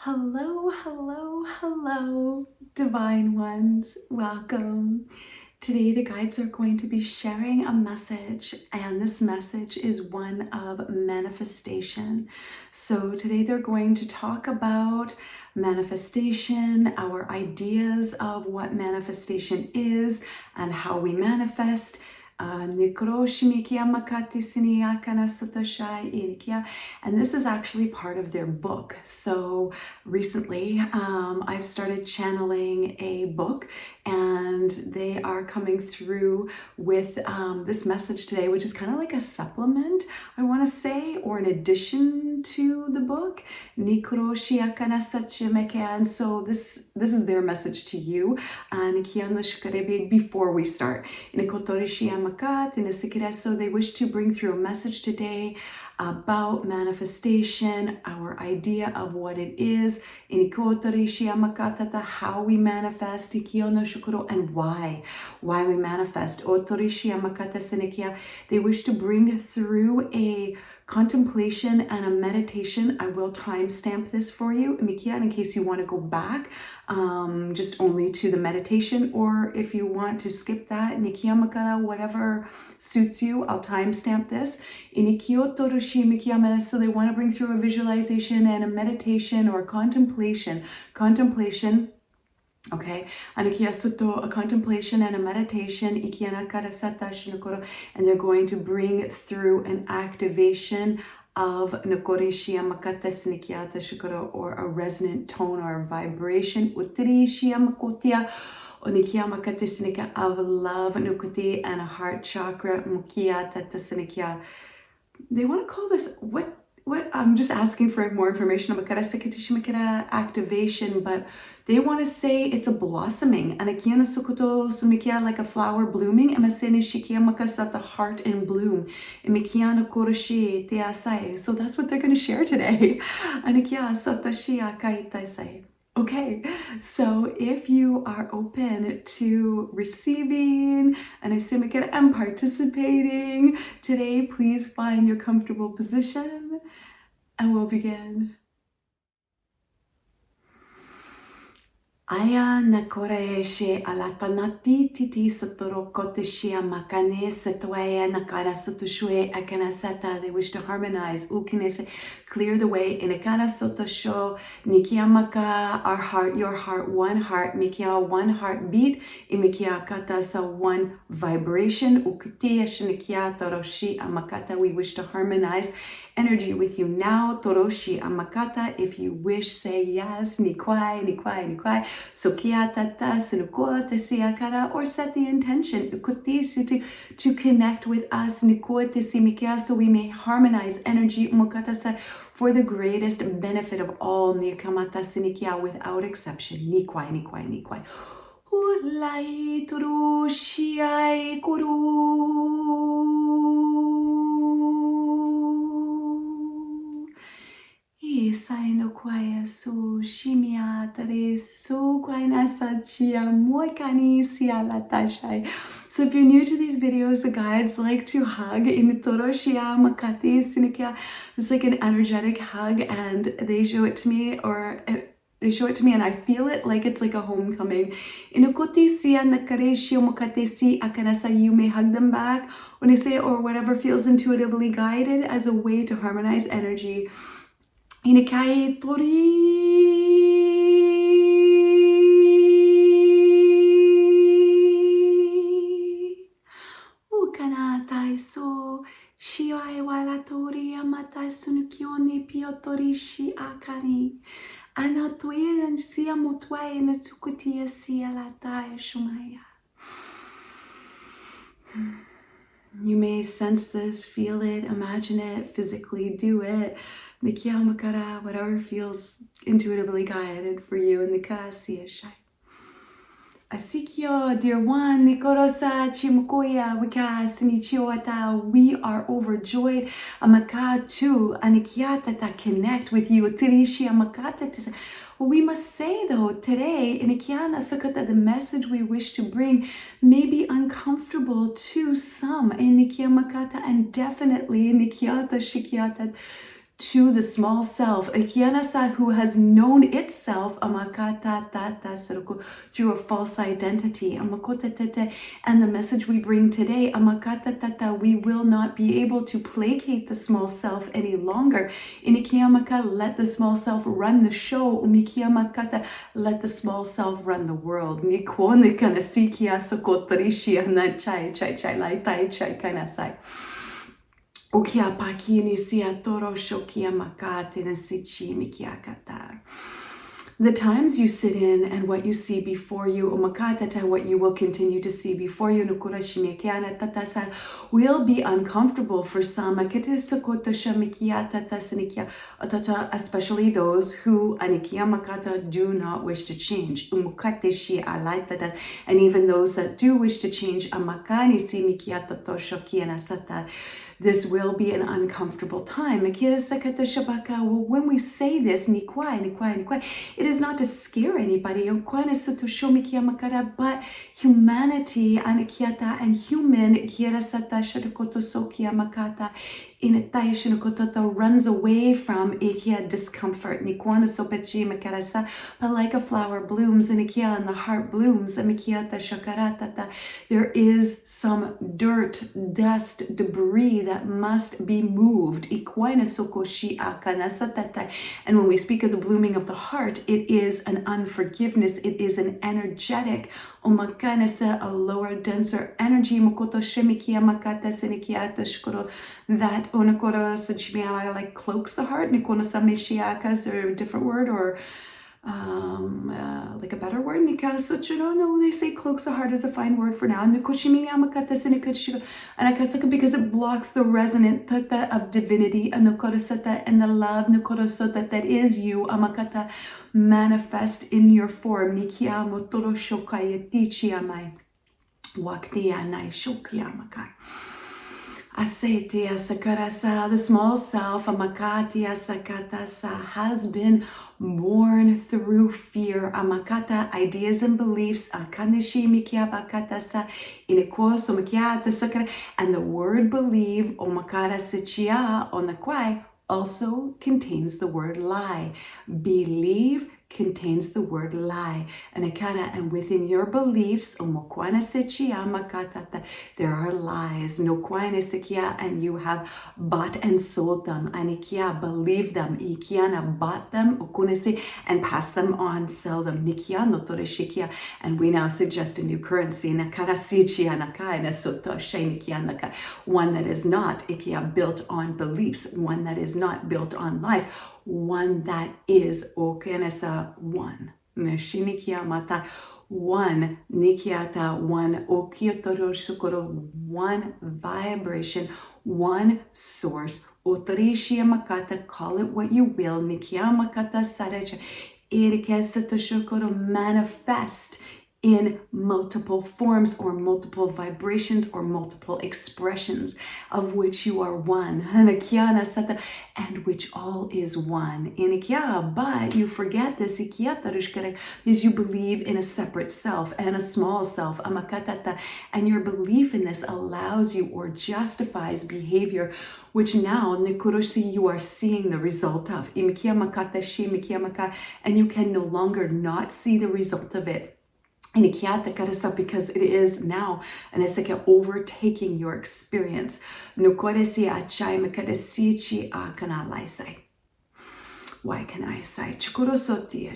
Hello, hello, hello, divine ones. Welcome. Today, the guides are going to be sharing a message, and this message is one of manifestation. So, today, they're going to talk about manifestation, our ideas of what manifestation is, and how we manifest. And this is actually part of their book. So recently I've started channeling a book, and they are coming through with this message today, which is kind of like a supplement, I want to say, or an addition to the book. And so this is their message to you before we start. So they wish to bring through a message today about manifestation, our idea of what it is, how we manifest, and why we manifest. They wish to bring through a contemplation and a meditation. I will timestamp this for you, Mikia, in case you want to go back just only to the meditation, or if you want to skip that, Nikia Makara, whatever suits you, I'll timestamp this. So they want to bring through a visualization and a meditation or contemplation. Okay, a contemplation and a meditation, and they're going to bring through an activation of or a resonant tone or a vibration of love and a heart chakra. They want to call this what I'm just asking for more information about activation, but they want to say it's a blossoming, like a flower blooming, the heart in bloom. So that's what they're going to share today. Okay, so if you are open to receiving and participating today, please find your comfortable position and we'll begin. Aya nakore she alatanati titi sotoro kote shia makane setwaya nakara sotoshue akana sata. They wish to harmonize. Ukinese, clear the way. Inakana sotosho nikiamaka, our heart, your heart, one heart. Mikia, one heartbeat. Imikia kata, so one vibration. Ukitia shinikia toroshi amakata. We wish to harmonize energy with you now. Toroshi amakata. If you wish, say yes. Nikwai, nikwai, nikwai. So kiatata sunukota siakara, or set the intention to connect with us, so we may harmonize energy for the greatest benefit of all, without exception. Nikwai, nikwai, nikwai. Ulai turu shiai kuru. Isai no kwaya su shimia tare su kwaina sachia moikani sialatashai. So if you're new to these videos, the guides like to hug in toroshia makati sinikia. It's like an energetic hug, and they show it to me, and I feel it like it's like a homecoming. You may hug them back when I say it, or whatever feels intuitively guided, as a way to harmonize energy. Inikai tori ukana taiso shiai wala tori amatai sunukioni piotori shi akani anatuia and sia motwai and sukutia sia latai shumaya. You may sense this, feel it, imagine it, physically do it. Whatever feels intuitively guided for you in the Karasiya Shai. Asikyo, dear one, Nikorosa Chimukoya, Wikasinichiota, we are overjoyed. Amaka too, Anikiata connect with you. Tirishi Amakata. We must say though, today, in Ikiana Sukata, the message we wish to bring may be uncomfortable to some in Nikiamakata, and definitely in Nikiata Shikiata to the small self, who has known itself through a false identity. And the message we bring today, we will not be able to placate the small self any longer. Let the small self run the show. Let the small self run the world. Ukia pakini sia toro shokia makate na sichi mikiakatar. The times you sit in and what you see before you, what you will continue to see before you, will be uncomfortable for some, especially those who do not wish to change. And even those that do wish to change, this will be an uncomfortable time. When we say this, it is not to scare anybody, but humanity and human runs away from discomfort. But like a flower blooms and the heart blooms, there is some dirt, dust, debris that must be moved. And when we speak of the blooming of the heart, it is an unforgiveness, it is an energetic, a lower, denser energy, that like cloaks the heart, is there a different word, or like a better word? No, they say cloaks the heart is a fine word for now. Because it blocks the resonant of divinity and the love that is you, manifest in your form. The small self has been born through fear, ideas and beliefs, and the word believe also contains the word lie. Believe contains the word lie, and within your beliefs there are lies, and you have bought and sold them, believe them, bought them, and pass them on, sell them, and we now suggest a new currency, one that is not built on beliefs, one that is not built on lies, one that is one. One nikiata, one okiotoro sukoro, one vibration, one source. Otorishia makata, call it what you will. Nikia makata sareja, irikesata shukoro, manifest in multiple forms or multiple vibrations or multiple expressions of which you are one, and which all is one. But you forget this, is you believe in a separate self and a small self, and your belief in this allows you or justifies behavior which now you are seeing the result of, and you can no longer not see the result of it. Because it is now overtaking your experience. Why can I say? You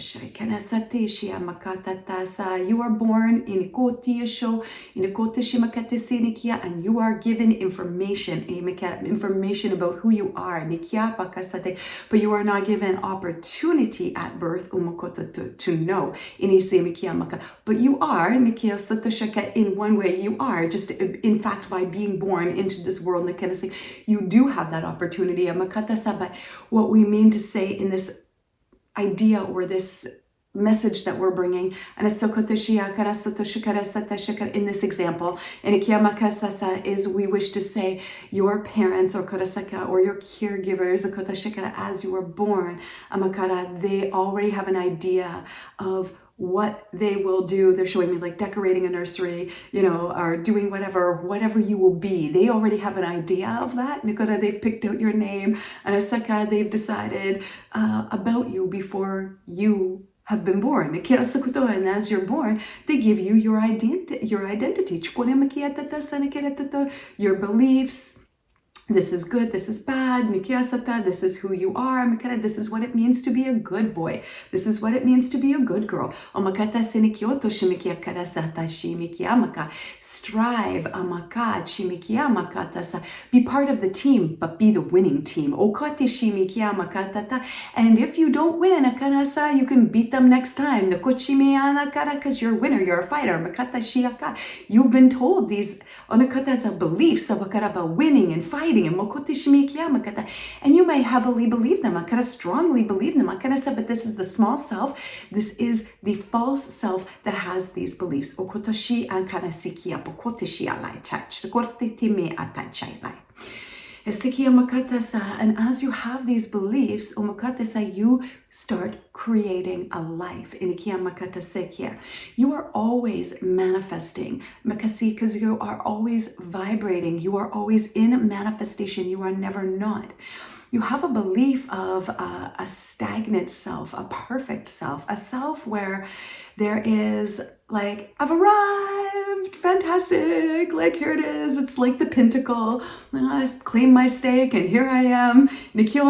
are born in and you are given information about who you are. But you are not given opportunity at birth to know. But you are in one way. You are just, in fact, by being born into this world, you do have that opportunity. But what we mean to say in this idea or this message that we're bringing, and in this example, is we wish to say your parents or your caregivers as you were born, they already have an idea of what they will do. They're showing me like decorating a nursery, or doing whatever you will be. They already have an idea of that. Nikora, they've picked out your name. And Asaka, they've decided about you before you have been born. And as you're born, they give you your identity. Your beliefs. This is good, this is bad, this is who you are, this is what it means to be a good boy. This is what it means to be a good girl. Strive, be part of the team, but be the winning team. And if you don't win, you can beat them next time. Because you're a winner, you're a fighter. You've been told these beliefs about winning and fighting. And you may heavily believe them, strongly believe them, but this is the small self, this is the false self that has these beliefs. And as you have these beliefs, you start creating a life. You are always manifesting because you are always vibrating. You are always in manifestation. You are never not. You have a belief of a stagnant self, a perfect self, a self where there is like, I've arrived, fantastic, like here it is, it's like the pinnacle, I claim my stake and here I am. They say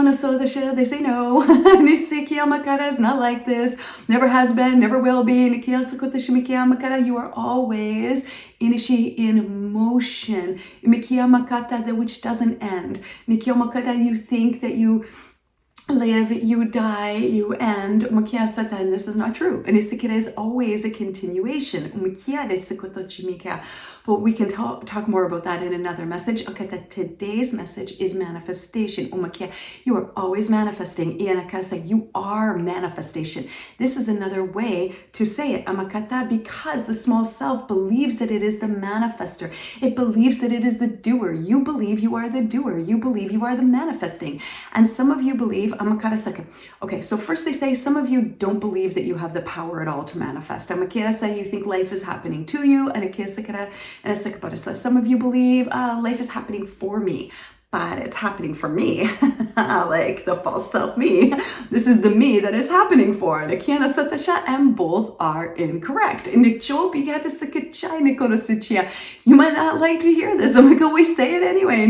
no, it's not like this, never has been, never will be. You are always in motion, which doesn't end. You think that you live, you die, you end, and this is not true. And it is always a continuation. But we can talk more about that in another message. Okay, that today's message is manifestation. You are always manifesting. You are manifestation. This is another way to say it. Because the small self believes that it is the manifester. It believes that it is the doer. You believe you are the doer. You believe you are the manifesting. And some of you believe, okay, so first they say some of you don't believe that you have the power at all to manifest. You think life is happening to you, and so some of you believe life is happening for me, but it's happening for me, like the false self me. This is the me that is happening for. And both are incorrect. You might not like to hear this. We say it anyway.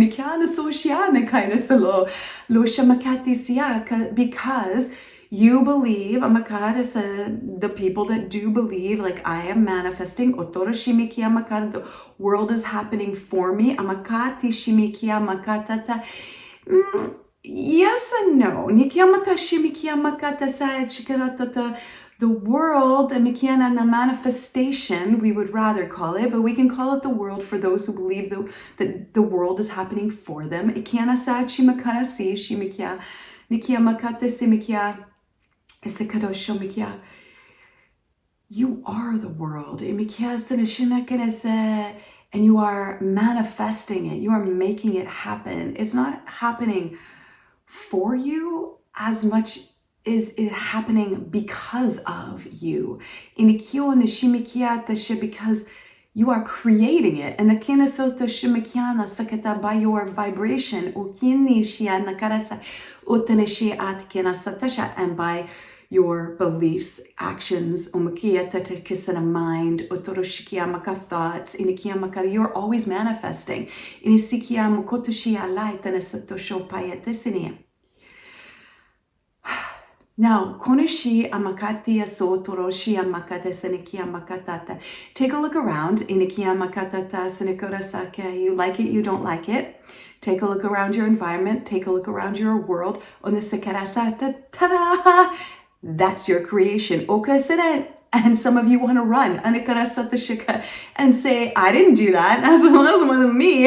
Because you believe, the people that do believe, like I am manifesting, the world is happening for me. Yes and no. The world, the manifestation, we would rather call it, but we can call it the world for those who believe that the world is happening for them. You are the world. And you are manifesting it. You are making it happen. It's not happening for you as much as it happening because of you. Because you are creating it. And by your vibration, and by your beliefs, actions, mind, thoughts, you're always manifesting. Now, take a look around. You like it, you don't like it. Take a look around your environment. Take a look around your world. That's your creation. And some of you want to run and say, I didn't do that. As one of me.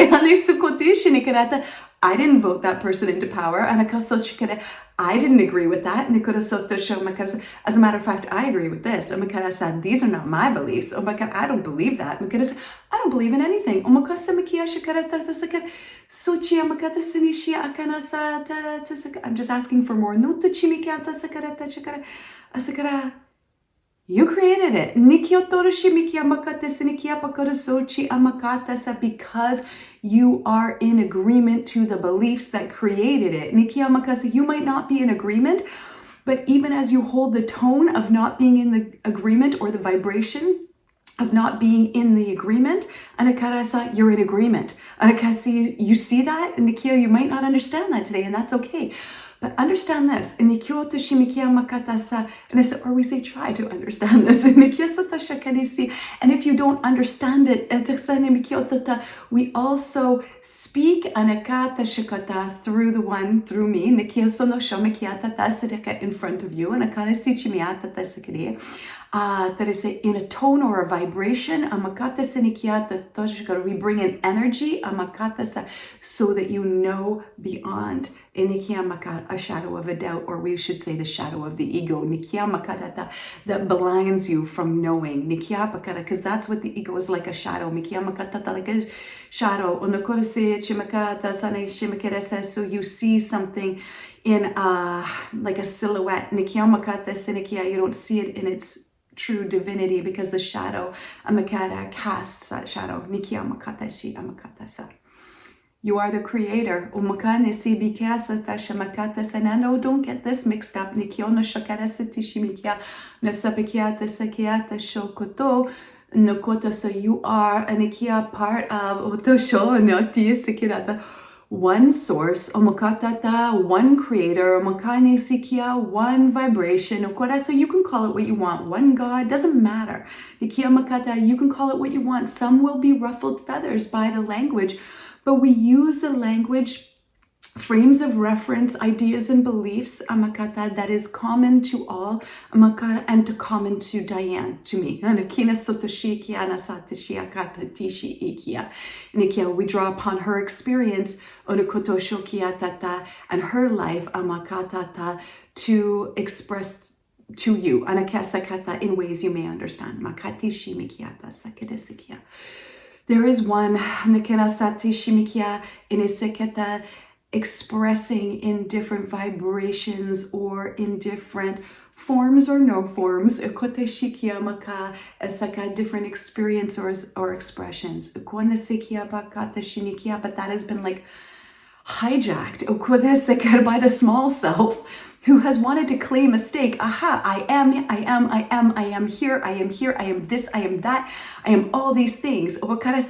I didn't vote that person into power. I didn't agree with that. As a matter of fact, I agree with this. These are not my beliefs. I don't believe that. I don't believe in anything. I'm just asking for more. You created it. Because you are in agreement to the beliefs that created it. You might not be in agreement, but even as you hold the tone of not being in the agreement or the vibration of not being in the agreement, you're in agreement. You see that? Nikia, you might not understand that today, and that's okay. But understand this. And I said, or we say, try to understand this. And if you don't understand it, we also speak through the one, through me, in front of you. In a tone or a vibration, we bring in energy so that you know beyond a shadow of a doubt, or we should say the shadow of the ego, that blinds you from knowing, because that's what the ego is, like a shadow, like a shadow. So you see something in like a silhouette, you don't see it in its true divinity, because the shadow casts that shadow. You are the creator. And no, don't get this mixed up. So you are part of one source, one creator, one vibration. So you can call it what you want. One God, doesn't matter. You can call it what you want. Some will be ruffled feathers by the language, but we use the language, frames of reference, ideas and beliefs, that is common to all, and common to Diane, to me. We draw upon her experience and her life to express to you in ways you may understand. There is one expressing in different vibrations or in different forms or no forms, different experiences or expressions. But that has been like hijacked by the small self, who has wanted to claim a stake. I am here, I am this, I am that, I am all these things. We want to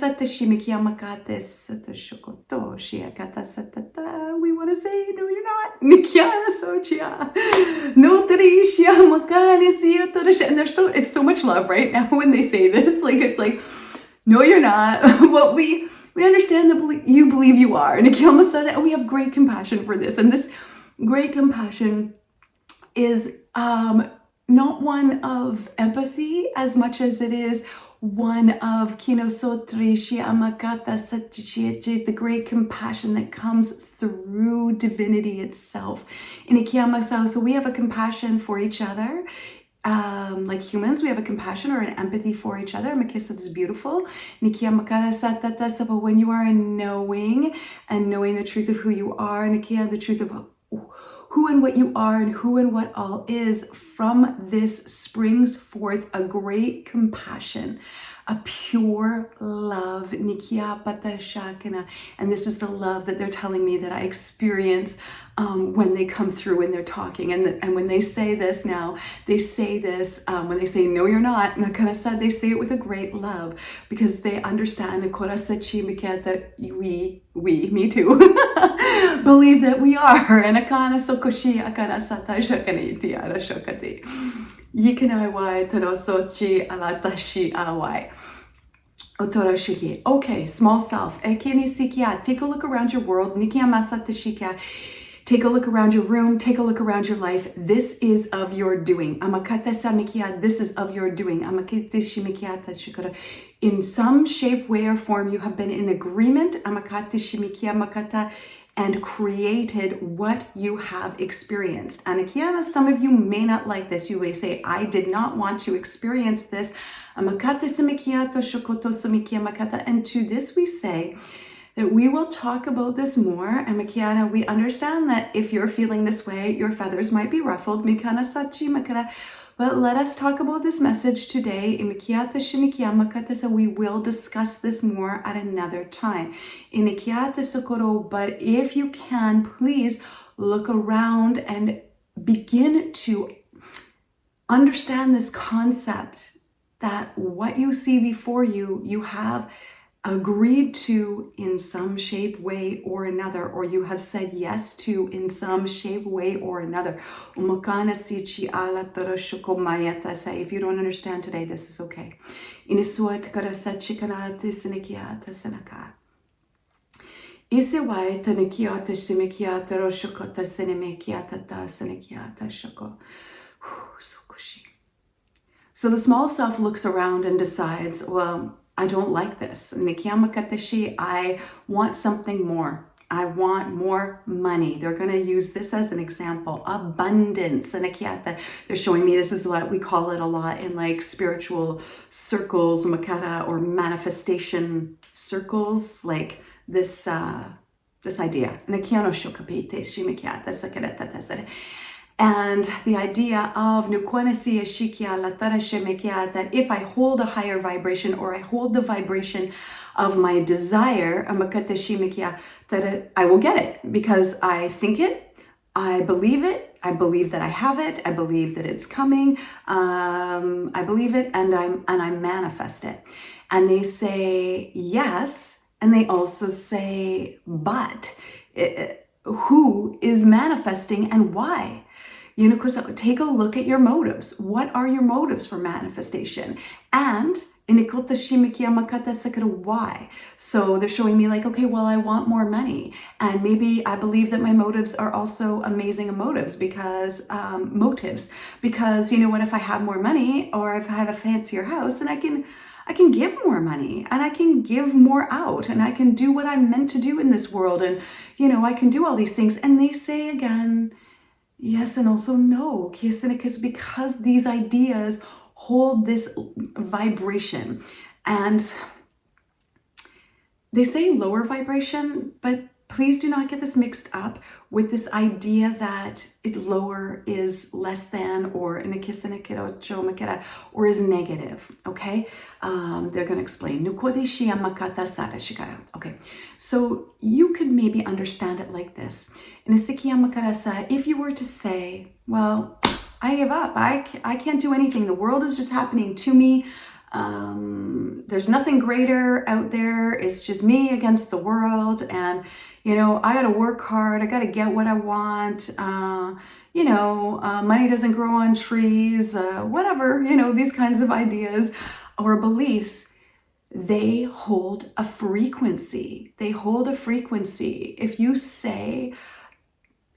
say, no, you're not. And it's so much love right now when they say this. It's like, no, you're not. What we understand that you believe you are. And we have great compassion for this. And this great compassion is not one of empathy as much as it is one of the great compassion that comes through divinity itself. So we have a compassion for each other. Like humans, we have a compassion or an empathy for each other. This is beautiful. But when you are in knowing the truth of who you are, the truth of who and what you are and who and what all is, from this springs forth a great compassion, a pure love. And this is the love that they're telling me that I experience when they come through and they're talking. And when they say this now, they say this, when they say, no, you're not, they say it with a great love, because they understand that we, me too, believe that we are. And okay, small self. Take a look around your world. Take a look around your room. Take a look around your life. This is of your doing. This is of your doing. In some shape, way, or form, you have been in agreement and created what you have experienced. And some of you may not like this. You may say, I did not want to experience this. And to this we say that we will talk about this more. And Mikiana, we understand that if you're feeling this way, your feathers might be ruffled. Mikana sachi makara. But let us talk about this message today. So we will discuss this more at another time. But if you can, please look around and begin to understand this concept that what you see before you, you have agreed to in some shape, way, or another, or you have said yes to in some shape, way, or another. If you don't understand today, this is okay. So the small self looks around and decides, well, I don't like this. I want something more. I want more money. They're going to use this as an example. Abundance. They're showing me this is what we call it a lot in like spiritual circles, or manifestation circles, like this idea. And the idea of that if I hold a higher vibration, or I hold the vibration of my desire, that I will get it because I think it, I believe it, I believe that I have it, I believe that it's coming, I believe it, and I manifest it. And they say yes, and they also say but. Who is manifesting and why? Because take a look at your motives. What are your motives for manifestation? And why? So they're showing me like, okay, well, I want more money. And maybe I believe that my motives are also amazing motives because, because you know what, if I have more money or if I have a fancier house, then I can give more money and I can give more out and I can do what I'm meant to do in this world. And, I can do all these things. And they say again, yes, and also no, because these ideas hold this vibration. And they say lower vibration, but please do not get this mixed up with this idea that lower is less than or or is negative, okay? They're going to explain. Okay, so you could maybe understand it like this. If you were to say, well, I give up. I can't do anything. The world is just happening to me. There's nothing greater out there. It's just me against the world. And, I got to work hard. I got to get what I want. Money doesn't grow on trees, whatever, these kinds of ideas or beliefs. They hold a frequency. If you say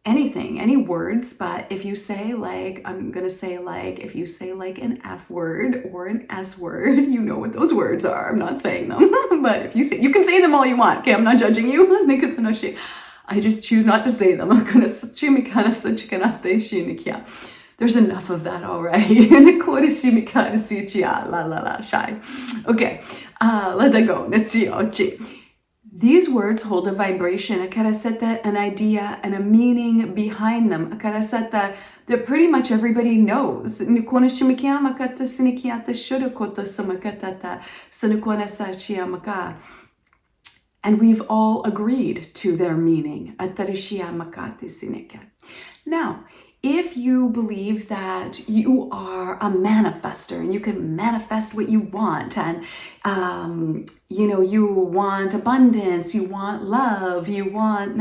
anything, any words, but if you say like, if you say like an F word or an S word, you know what those words are. I'm not saying them, but if you say, you can say them all you want. Okay, I'm not judging you. I just choose not to say them. There's enough of that already. Okay, let that go. These words hold a vibration, an idea, and a meaning behind them. That pretty much everybody knows. And we've all agreed to their meaning. Now, if you believe that you are a manifester and you can manifest what you want, and you want abundance, you want love, you want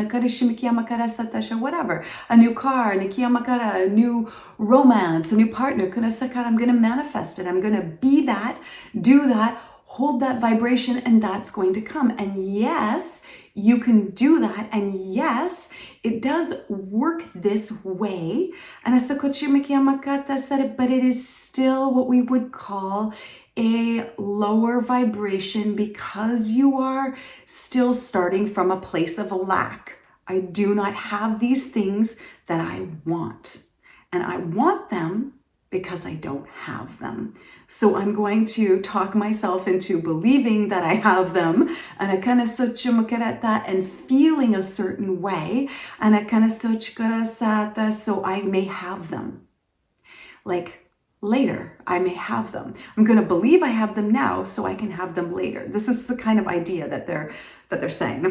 whatever, a new car, a new romance, a new partner, I'm going to manifest it. I'm going to be that, do that, hold that vibration, and that's going to come. And yes, you can do that. And yes, it does work this way. And Asakochi Mikiamakata said it, but it is still what we would call a lower vibration because you are still starting from a place of lack. I do not have these things that I want. And I want them because I don't have them. So I'm going to talk myself into believing that I have them, and I kind of and feeling a certain way, and I kind of so I may have them. Like later, I may have them. I'm going to believe I have them now so I can have them later. This is the kind of idea that they're saying.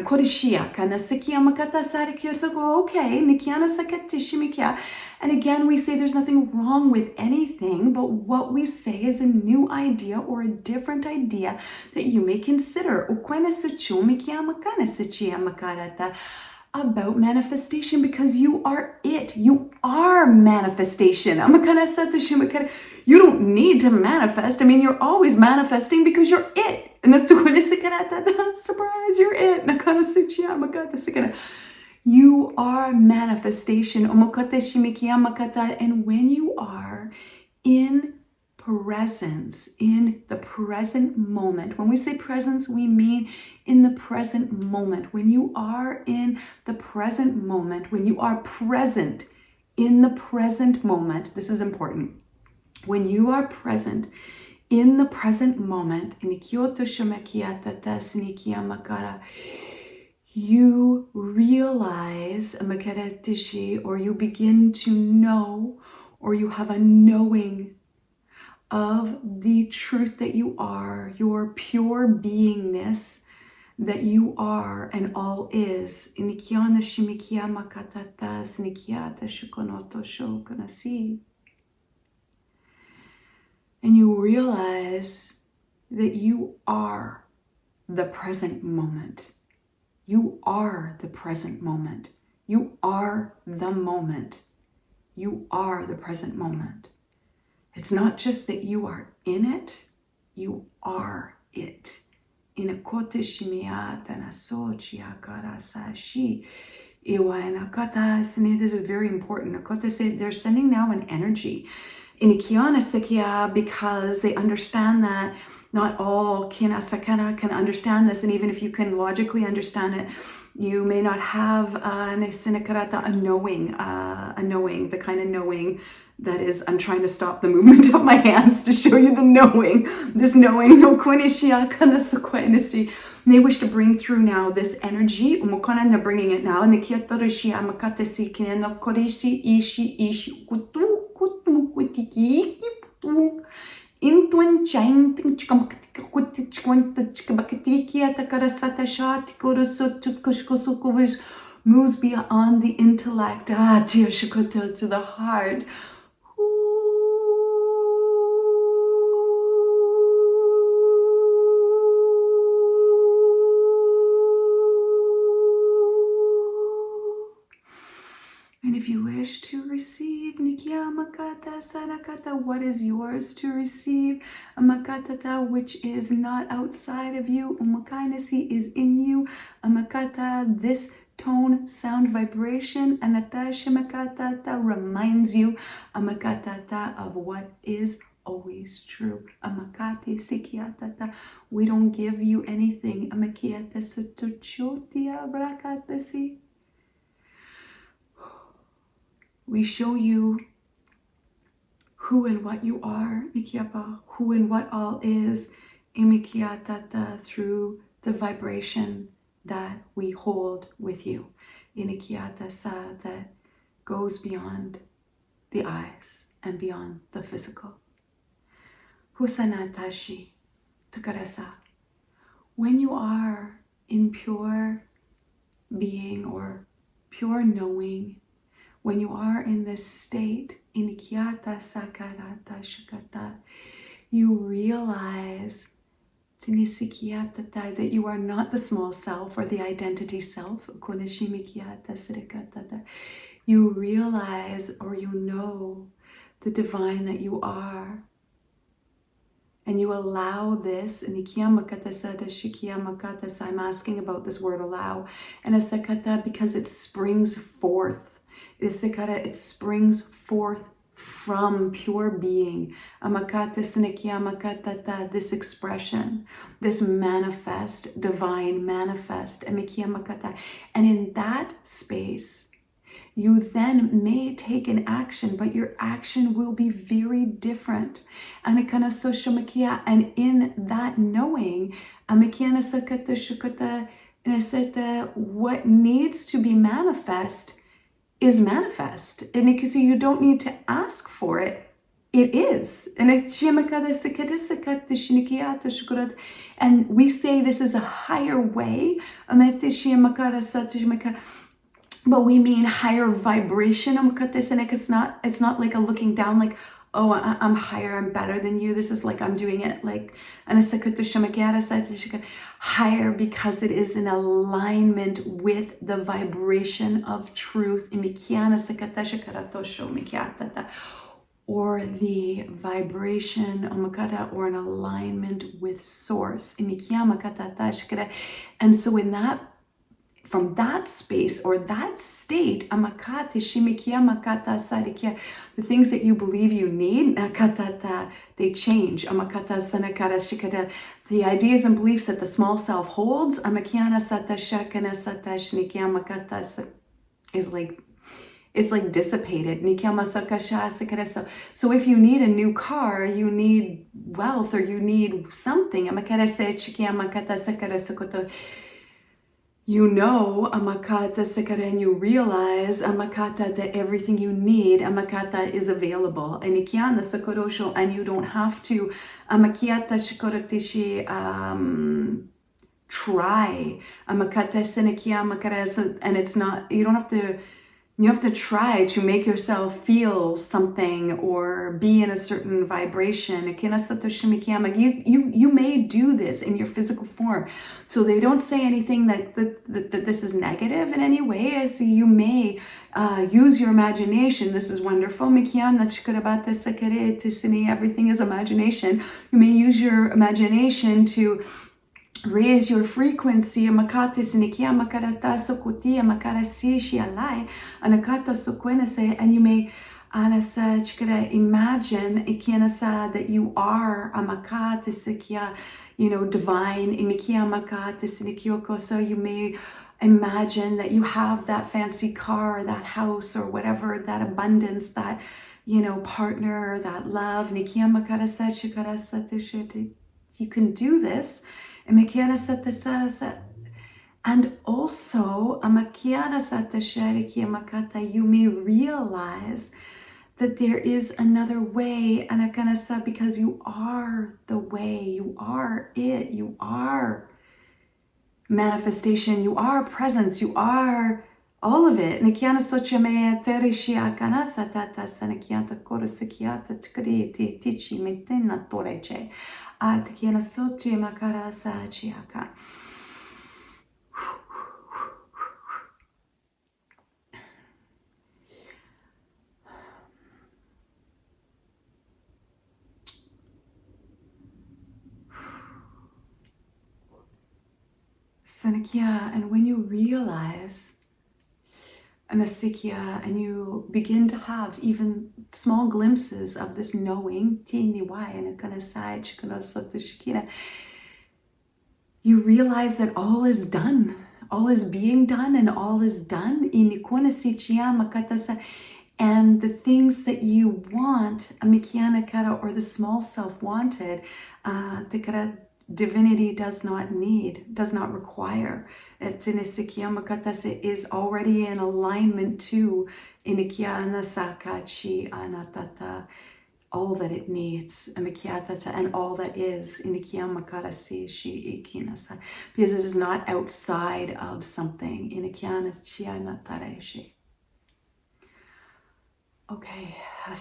And again, we say there's nothing wrong with anything, but what we say is a new idea or a different idea that you may consider about manifestation, because you are it. You are manifestation. You don't need to manifest. I mean, you're always manifesting because you're it. And that's surprise, you're it. You are manifestation. And when you are in presence, in the present moment. When we say presence, we mean in the present moment. When you are in the present moment, when you are present in the present moment, this is important. When you are present in the present moment, you realize, or you begin to know, or you have a knowing of the truth that you are, your pure beingness that you are and all is. And you realize that you are the present moment. You are the present moment. You are the moment. You are the present moment. It's not just that you are in it, you are it. This is very important. They're sending now an energy because they understand that not all can understand this, and even if you can logically understand it, you may not have a knowing, the kind of knowing that is, I'm trying to stop the movement of my hands to show you the knowing, this knowing. They wish to bring through now this energy, and they're bringing it now. Moves beyond the intellect to the heart. And if you wish to receive what is yours to receive, which is not outside of you, is in you, this tone, sound, vibration, reminds you of what is always true. We don't give you anything. We show you who and what you are, who and what all is, through the vibration that we hold with you, that goes beyond the eyes and beyond the physical. Husanatashi takarasa. When you are in pure being or pure knowing, when you are in this state, you realize that you are not the small self or the identity self. You realize, or you know, the divine that you are. And you allow this, and I'm asking about this word allow, and because it springs forth. It springs forth from pure being. This expression, this manifest, divine manifest. And in that space, you then may take an action, but your action will be very different. And in that knowing, what needs to be manifest is manifest. And because you don't need to ask for it, it is. And we say this is a higher way, but we mean higher vibration. It's not like a looking down, like, oh, I'm higher, I'm better than you. This is like I'm doing it like higher, because it is in alignment with the vibration of truth, or the vibration or an alignment with source. And so in that, from that space or that state, the things that you believe you need, they change. The ideas and beliefs that the small self holds is like, it's like dissipated. So if you need a new car, you need wealth, or you need something, you know, and you realize that everything you need is available. And you don't have to try. And it's not, you have to try to make yourself feel something or be in a certain vibration. You may do this in your physical form. So they don't say anything that this is negative in any way. As you may use your imagination. This is wonderful. Everything is imagination. You may use your imagination to raise your frequency, and you may imagine that you are divine. So you may imagine that you have that fancy car, that house, or whatever, that abundance, that partner, that love. You can do this. And also, you may realize that there is another way, because you are the way, you are it, you are manifestation, you are presence, you are all of it. And when you realize and you begin to have even small glimpses of this knowing, you realize that all is done, all is being done, and all is done. And the things that you want, or the small self wanted, divinity does not need, does not require. It is already in alignment to all that it needs, and all that is, because it is not outside of something. Okay, I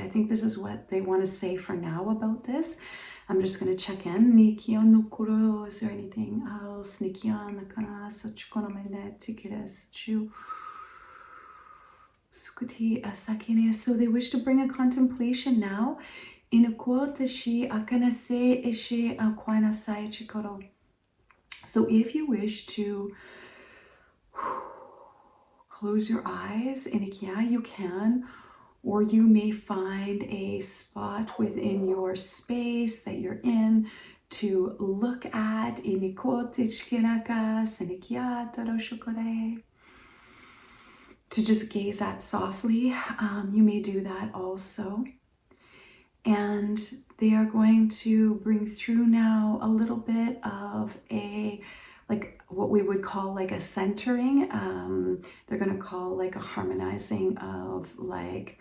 think this is what they want to say for now about this. I'm just going to check in. Is there anything else? So they wish to bring a contemplation now. So if you wish to close your eyes, you can, or you may find a spot within your space that you're in to look at. to just gaze at softly. You may do that also. And they are going to bring through now a little bit of a, like what we would call like a centering. They're going to call like a harmonizing of like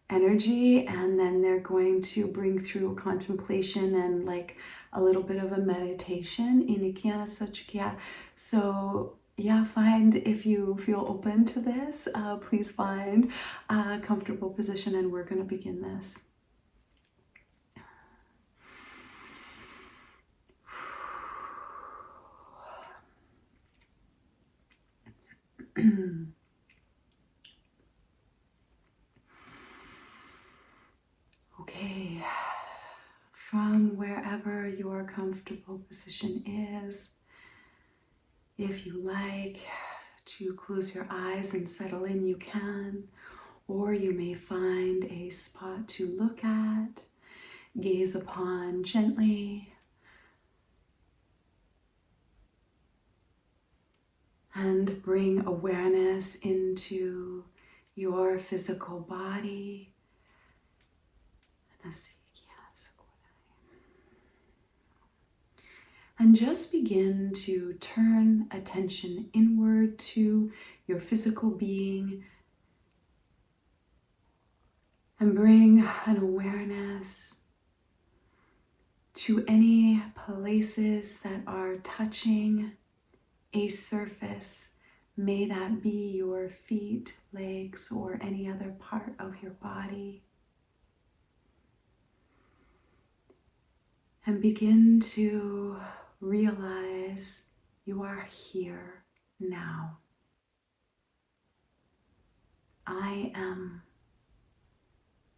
energy, and then they're going to bring through contemplation and like a little bit of a meditation in Ikiana Sochikya. So yeah, find, if you feel open to this, please find a comfortable position, and we're going to begin this. Okay, from wherever your comfortable position is, if you like to close your eyes and settle in, you can, or you may find a spot to look at, gaze upon gently, and bring awareness into your physical body. And just begin to turn attention inward to your physical being and bring an awareness to any places that are touching a surface. May that be your feet, legs, or any other part of your body. And begin to realize you are here now. I am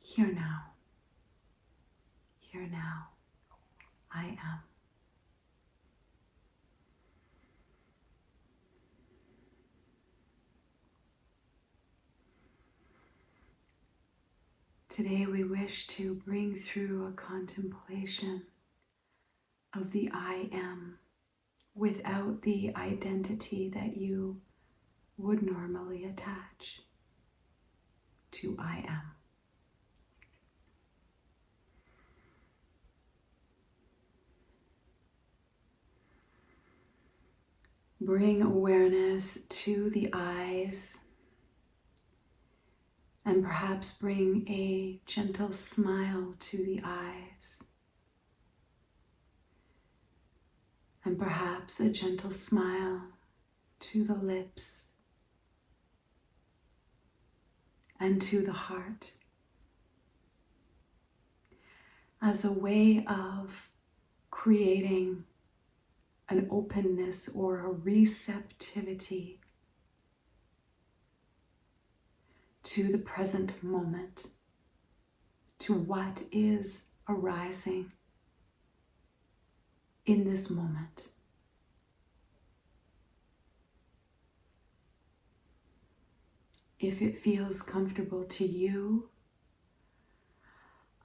here now. Here now. I am. Today we wish to bring through a contemplation of the I am without the identity that you would normally attach to I am. Bring awareness to the eyes, and perhaps bring a gentle smile to the eyes, and perhaps a gentle smile to the lips and to the heart, as a way of creating an openness or a receptivity to the present moment, to what is arising in this moment. If it feels comfortable to you,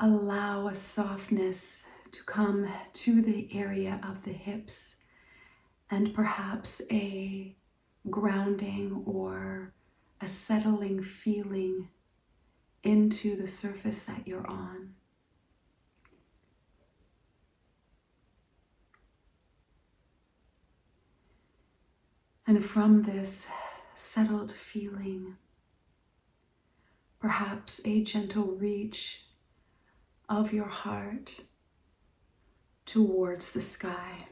allow a softness to come to the area of the hips, and perhaps a grounding or a settling feeling into the surface that you're on. And from this settled feeling, perhaps a gentle reach of your heart towards the sky,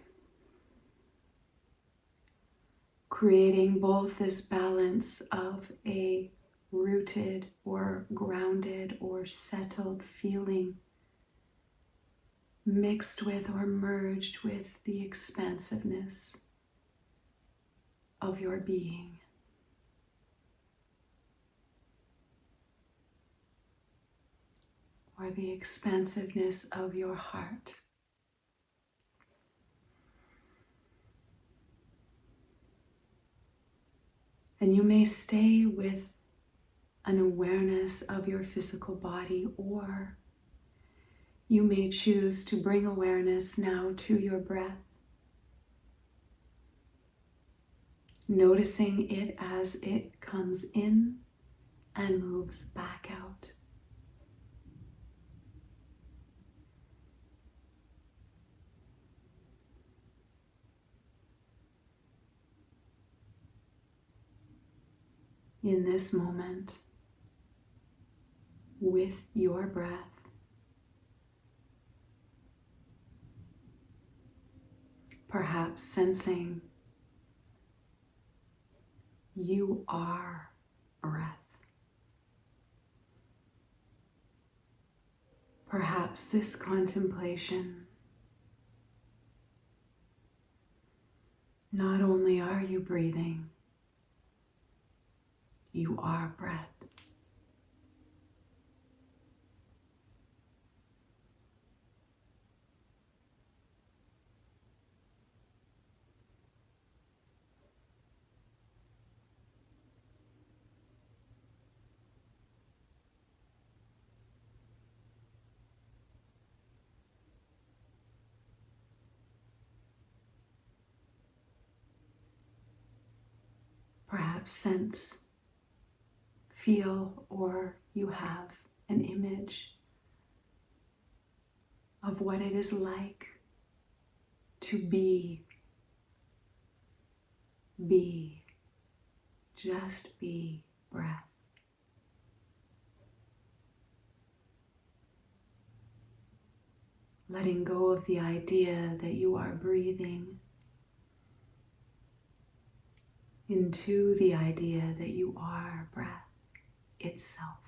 creating both this balance of a rooted or grounded or settled feeling mixed with or merged with the expansiveness of your being. Or the expansiveness of your heart. And you may stay with an awareness of your physical body, or you may choose to bring awareness now to your breath, noticing it as it comes in and moves back out. In this moment, with your breath, perhaps sensing you are breath. Perhaps this contemplation, not only are you breathing, you are breath. Perhaps sense, feel, or you have an image of what it is like to be, just be breath. Letting go of the idea that you are breathing into the idea that you are breath itself.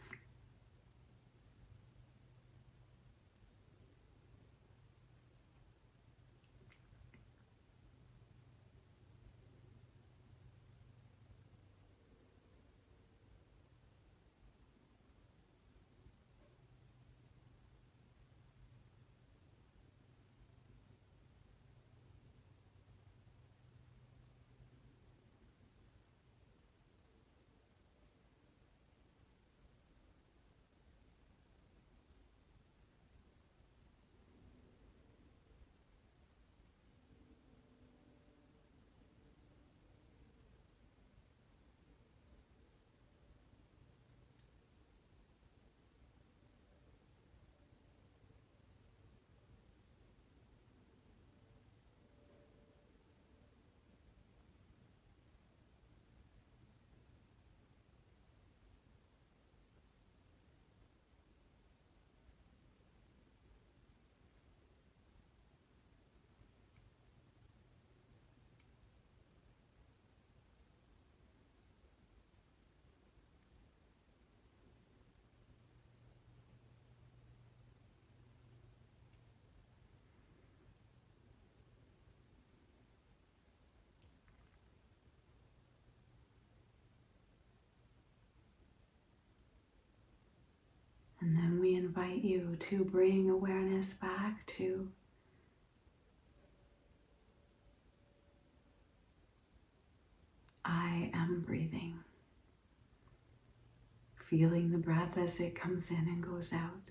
And then we invite you to bring awareness back to I am breathing. Feeling the breath as it comes in and goes out.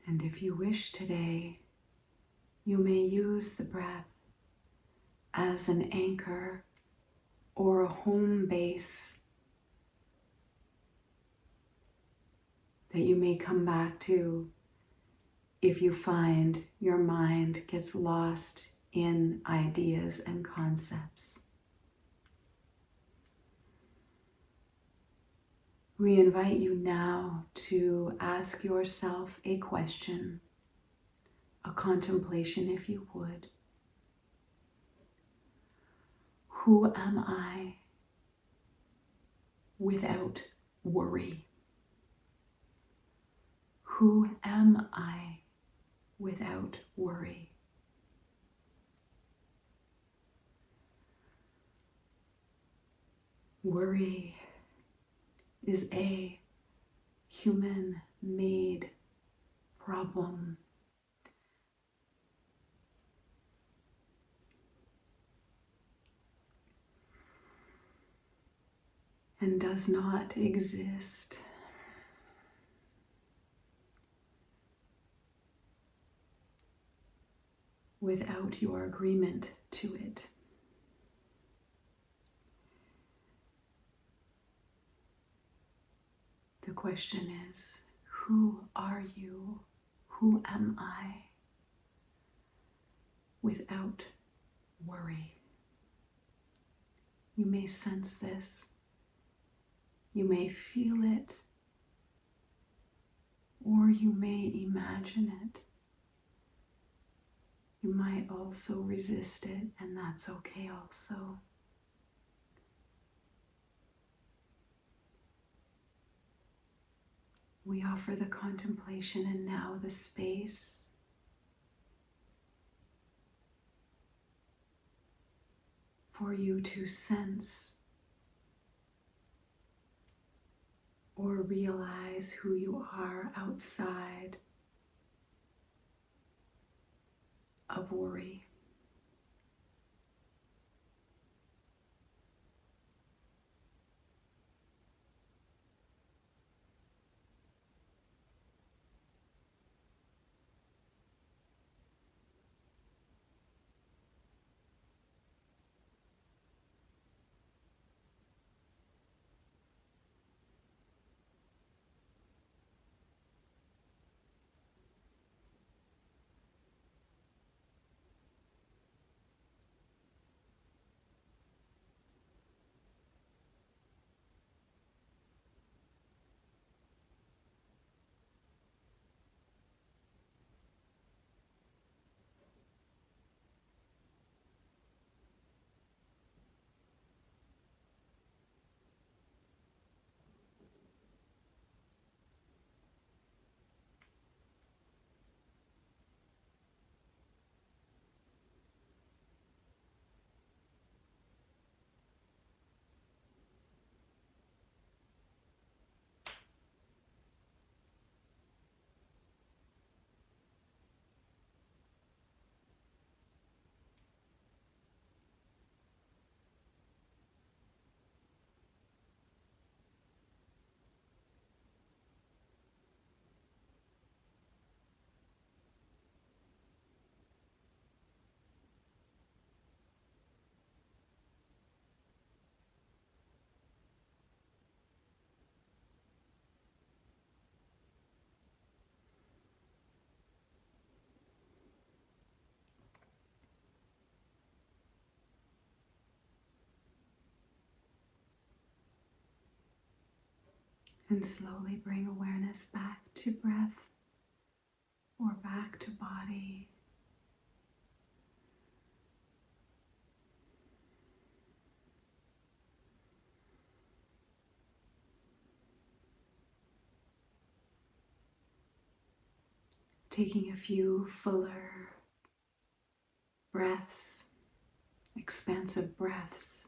And if you wish today, you may use the breath as an anchor or a home base that you may come back to if you find your mind gets lost in ideas and concepts. We invite you now to ask yourself a question, a contemplation if you would. Who am I without worry? Who am I without worry. Worry is a human-made problem. And does not exist without your agreement to it. The question is, who are you? Who am I? Without worry. You may sense this. You may feel it. Or you may imagine it. You might also resist it, and that's okay also. We offer the contemplation and now the space for you to sense or realize who you are outside of worry. And slowly bring awareness back to breath or back to body. Taking a few fuller breaths, expansive breaths.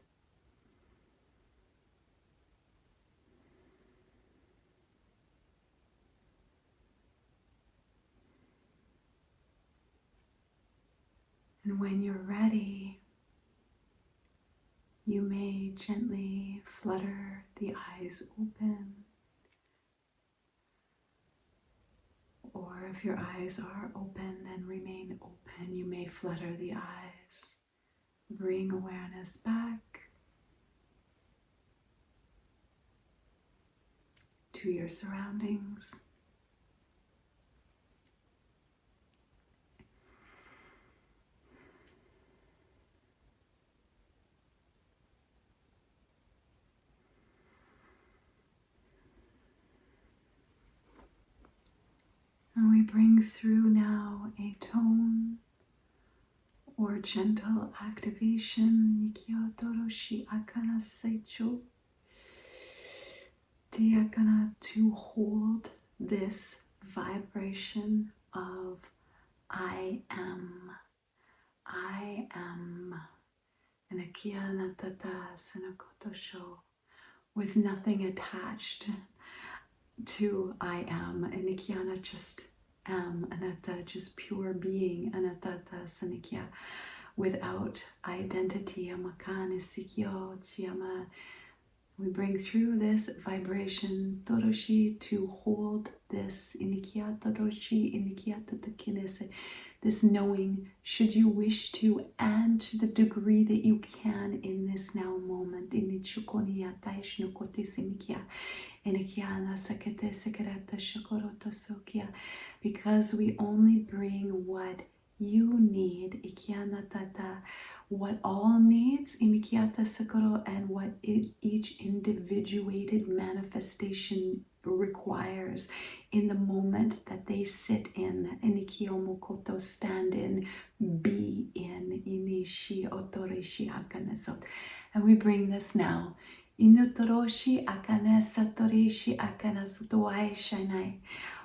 And when you're ready, you may gently flutter the eyes open. Or if your eyes are open and remain open, you may flutter the eyes. Bring awareness back to your surroundings. And we bring through now a tone or gentle activation. Nikyo Toroshi Akana Seicho. Diakana, to hold this vibration of I am. I am. And Akiana Tata Sanakoto Show. With nothing attached to I am. And Akiana just am. Anata, just pure being. Anatata Sanikia. Without identity. Amakane Sikyo Chiama. We bring through this vibration, Toroshi, to hold this, Inikia Toroshi, Inikia Tatakinese, this knowing, should you wish to, and to the degree that you can in this now moment. Inichukoniya Taishnukote Sinikia, Inikiana Sakete Sekerata Shokoroto Sokia, because we only bring what you need, Ikiana Tata, what all needs, Imikiata Sakuro, and what each individuated manifestation requires in the moment that they sit in, Inikiyomokoto, stand in, be in, Inishi Otorishi Akanesot. And we bring this now. Inutoroshi Akane Satorishi Akanasutoai Shanai.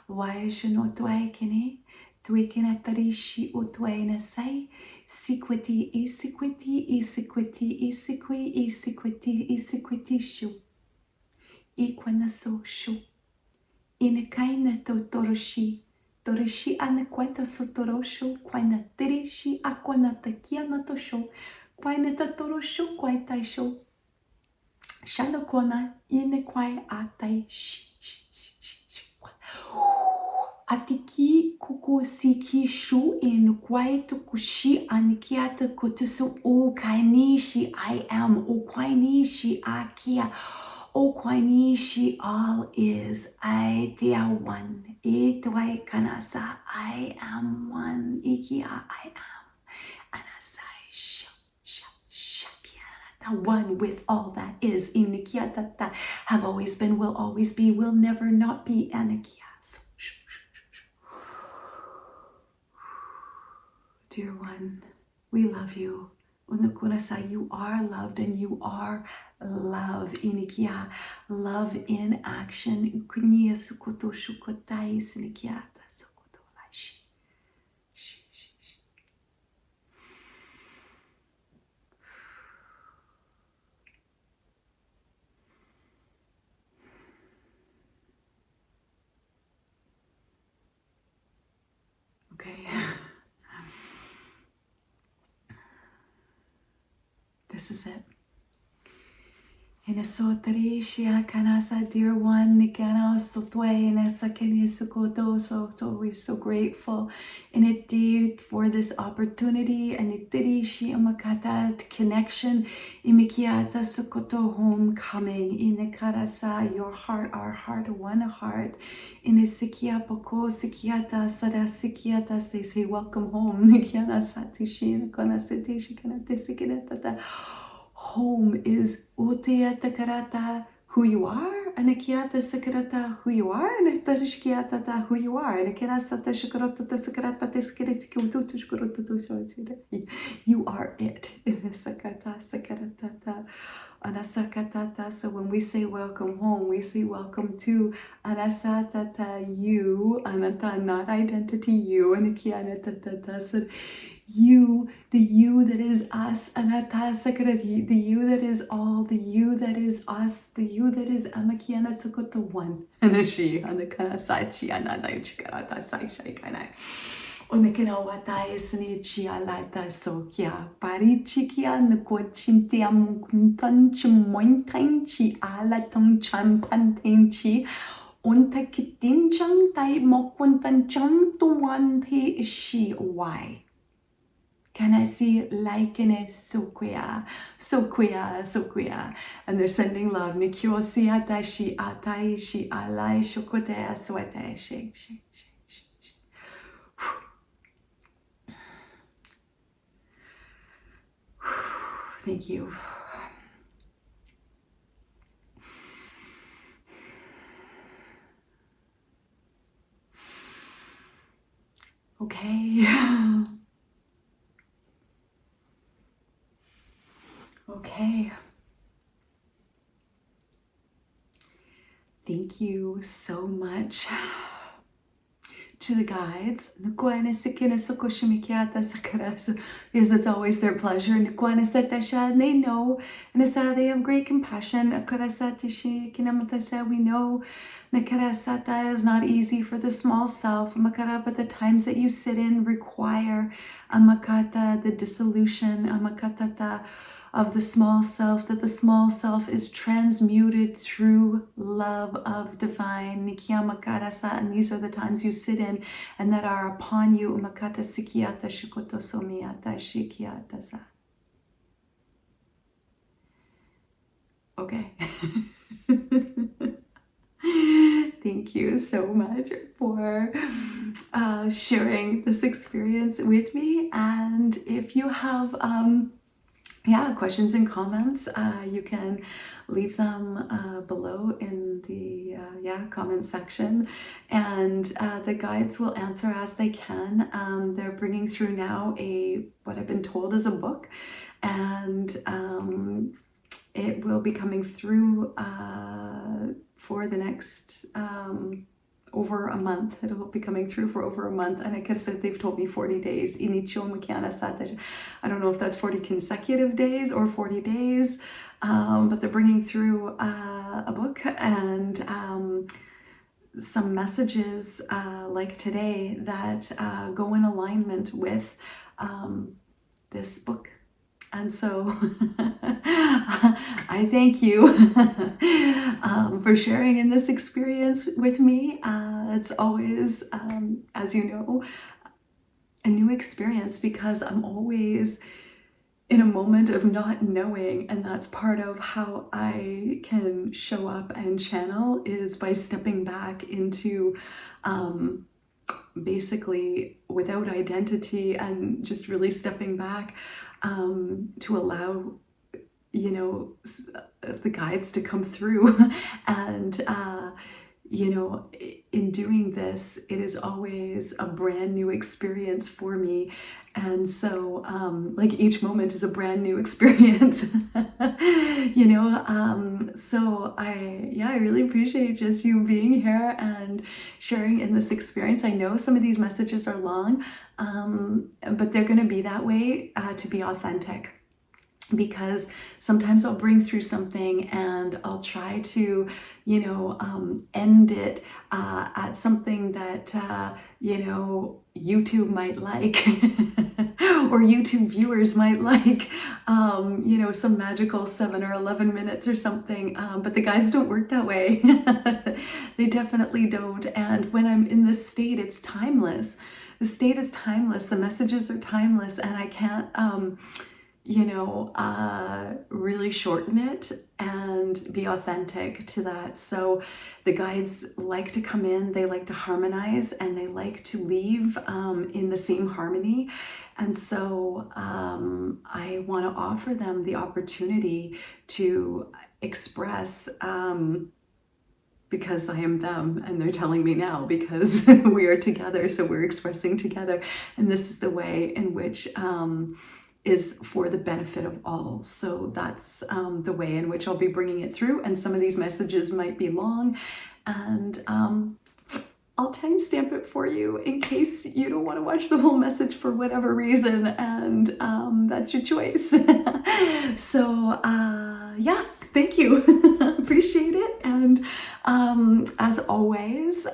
Why Shanotwai Kine? Tuikinatarishi Utwainasai. Sequity, esequity, esequity, esequi, esequity, esequity shu. Equanaso shu. Inakaina totoroshi. Torishi anaquenta sotorosho. Quina terishi aquanatakiana tosho. Quina tatorosho quaitaisho. Shalokona inequai atai shi. Atiki kukusiki shu in kwaito kushi anikiata kutusu o kainishi I am o kwainishi akia o kwainishi all is I te a one e twai kanasa I am one ikia I am anasai shakia one with all that is inikia that have always been, will always be, will never not be anikia. Dear one, we love you. Unukurasa, you are loved and you are love. Inikia, love in action. Ukunia sukoto shukotai sinikiata sukoto laishi. Okay. This is it. Inesotarishi kanasa, dear one, nikana sotwe inesa kenisukoto. So we're so grateful indeed for this opportunity and itirishi amakata connection imikiata sukoto homecoming inekarasa, your heart, our heart, one heart. Inesikia poko sikiata sada sikiatas, they say welcome home. Nikiana satishi kona satishi kana tesikinata. Home is utia takarata, who you are, and akiata sakarata, who you are, and tarishkiata, who you are, and akirasata shakarota sakarata teskiritiki. You are it. Sakata sakaratata. Anasakatata. So when we say welcome home, we say welcome to Anasatata, you, Anata, not identity, you, and Akianatata. So you, the you that is us, Anata Sakarati, the you that is all, the you that is us, the you that is Amakiana Sukoto one. And she, Anakana Sachi, Anada Chikarata Sai Shaikanai. Onekena watai snichi alata sokya parichikia nukochimti amuntanchi mointanchi alaton champantenchi untakitinchang tai mokuntanchang tuante ishi why. Can I see laikene sokuya, sokuya, sokuya? And they're sending love. Nikyo si atashi ataishi alai shokote aswete shake, shake, shake. Thank you. Okay. Okay. Thank you so much. to the guides, because it's always their pleasure. And they know, and they have great compassion. We know is not easy for the small self, but the times that you sit in require the dissolution of the small self, that the small self is transmuted through love of divine. And these are the times you sit in and that are upon you. Okay. Thank you so much for sharing this experience with me. And if you have questions and comments, you can leave them below in the comment section, and the guides will answer as they can. They're bringing through now what I've been told is a book, and it will be coming through for the next over a month. It'll be coming through for over a month. And I could have said they've told me 40 days. I don't know if that's 40 consecutive days or 40 days, but they're bringing through a book and some messages like today that go in alignment with this book. And so I thank you for sharing in this experience with me. It's always, as you know, a new experience because I'm always in a moment of not knowing, and that's part of how I can show up and channel is by stepping back into basically without identity and just really stepping back to allow the guides to come through. And in doing this, it is always a brand new experience for me. And so like each moment is a brand new experience. So I really appreciate just you being here and sharing in this experience. I know some of these messages are long, but they're going to be that way to be authentic. Because sometimes I'll bring through something and I'll try to, end it at something that, YouTube might like or YouTube viewers might like, some magical 7 or 11 minutes or something. But the guides don't work that way. They definitely don't. And when I'm in this state, it's timeless. The state is timeless. The messages are timeless, and I can't, really shorten it and be authentic to that. So the guides like to come in, they like to harmonize, and they like to leave in the same harmony. And so I want to offer them the opportunity to express because I am them, and they're telling me now because we are together, so we're expressing together. And this is the way in which is for the benefit of all. So that's the way in which I'll be bringing it through. And some of these messages might be long, and I'll timestamp it for you in case you don't want to watch the whole message for whatever reason, and that's your choice. So thank you. Appreciate it. And as always,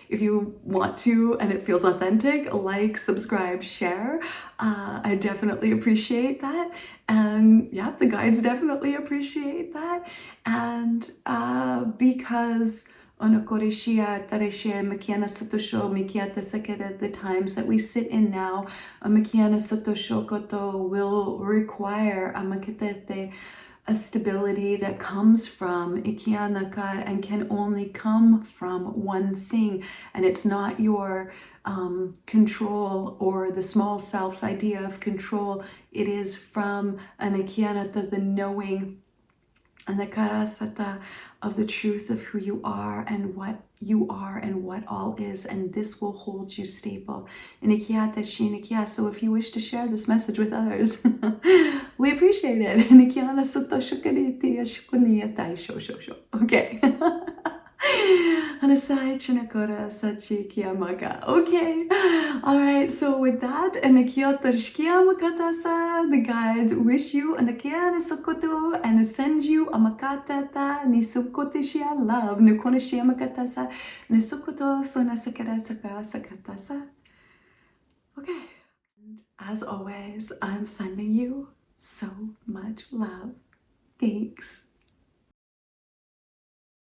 if you want to and it feels authentic, like, subscribe, share. I definitely appreciate that. And the guides definitely appreciate that. And because the times that we sit in now will require a stability that comes from and can only come from one thing. And it's not your control or the small self's idea of control. It is from the knowing and the karasata of the truth of who you are and what all is, and this will hold you stable. So if you wish to share this message with others, we appreciate it. Okay. Anasai chinakora sachi kiamaka. Okay. All right. So with that, and the guides wish you and the kia sokoto and send you a makatata ni sokotishia love nukonishia makatasa ni sokoto sona sakara sakatasa. Okay. As always, I'm sending you so much love. Thanks.